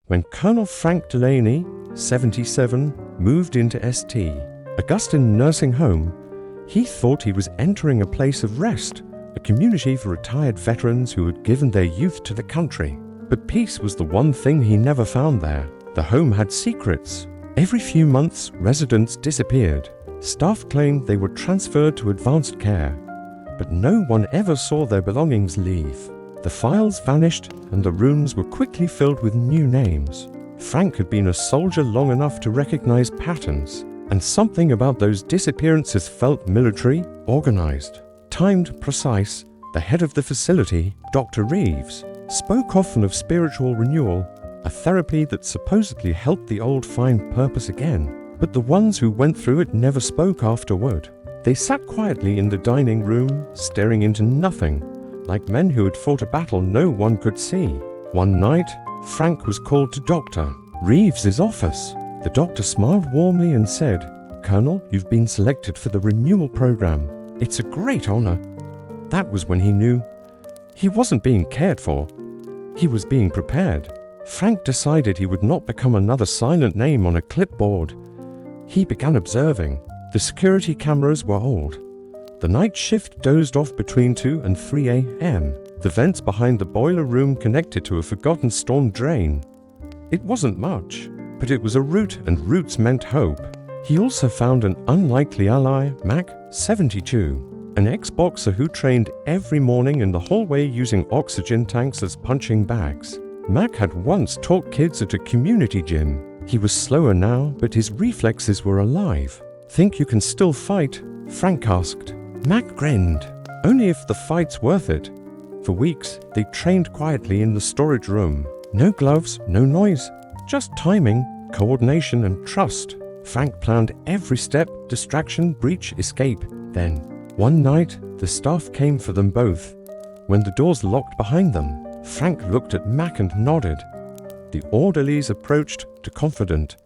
When Colonel Frank Delaney, 77, moved into St. Augustine Nursing Home, he thought he was entering a place of rest, a community for retired veterans who had given their youth to the country. But peace was the one thing he never found there. The home had secrets. Every few months, residents disappeared. Staff claimed they were transferred to advanced care, but no one ever saw their belongings leave. The files vanished, and the rooms were quickly filled with new names. Frank had been a soldier long enough to recognize patterns, and something about those disappearances felt military, organized, timed, precise. The head of the facility, Dr. Reeves, spoke often of spiritual renewal, a therapy that supposedly helped the old find purpose again. But the ones who went through it never spoke afterward. They sat quietly in the dining room, staring into nothing, like men who had fought a battle no one could see. One night, Frank was called to Dr. Reeves's office. The doctor smiled warmly and said, "Colonel, you've been selected for the renewal program. It's a great honor." That was when he knew he wasn't being cared for. He was being prepared. Frank decided he would not become another silent name on a clipboard. He began observing. The security cameras were old. The night shift dozed off between 2 and 3 a.m. The vents behind the boiler room connected to a forgotten storm drain. It wasn't much, but it was a route, and routes meant hope. He also found an unlikely ally, Mack, 72, an ex-boxer who trained every morning in the hallway using oxygen tanks as punching bags. Mack had once taught kids at a community gym. He was slower now, but his reflexes were alive. "Think you can still fight?" Frank asked. Mack grinned. "Only if the fight's worth it." For weeks, they trained quietly in the storage room. No gloves, no noise, just timing, coordination, and trust. Frank planned every step: distraction, breach, escape. Then, one night, the staff came for them both. When the doors locked behind them, Frank looked at Mack and nodded. The orderlies approached, too confident.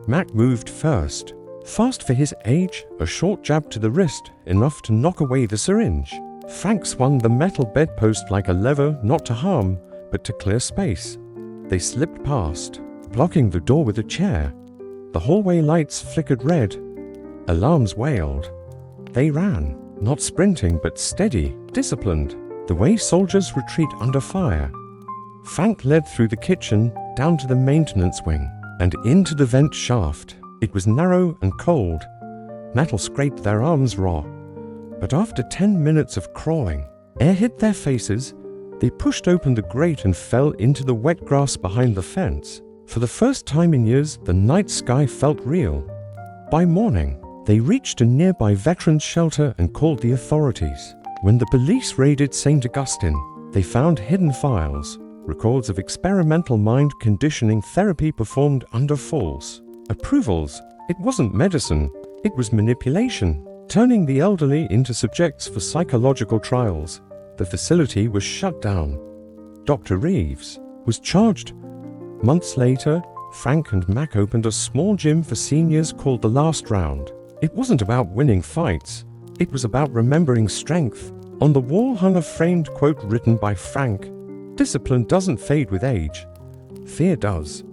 Mack moved first. Fast for his age, a short jab to the wrist, enough to knock away the syringe. Frank swung the metal bedpost like a lever, not to harm, but to clear space. They slipped past, blocking the door with a chair. The hallway lights flickered red. Alarms wailed. They ran, not sprinting but steady, disciplined, the way soldiers retreat under fire. Frank led through the kitchen, down to the maintenance wing, and into the vent shaft. It was narrow and cold. Metal scraped their arms raw. But after 10 minutes of crawling, air hit their faces. They pushed open the grate and fell into the wet grass behind the fence. For the first time in years, the night sky felt real. By morning, they reached a nearby veterans shelter and called the authorities. When the police raided St. Augustine, they found hidden files, records of experimental mind conditioning therapy performed under false approvals. It wasn't medicine, it was manipulation, turning the elderly into subjects for psychological trials. The facility was shut down. Dr. Reeves was charged. Months later, Frank and Mack opened a small gym for seniors called The Last Round. It wasn't about winning fights, it was about remembering strength. On the wall hung a framed quote written by Frank: "Discipline doesn't fade with age, fear does."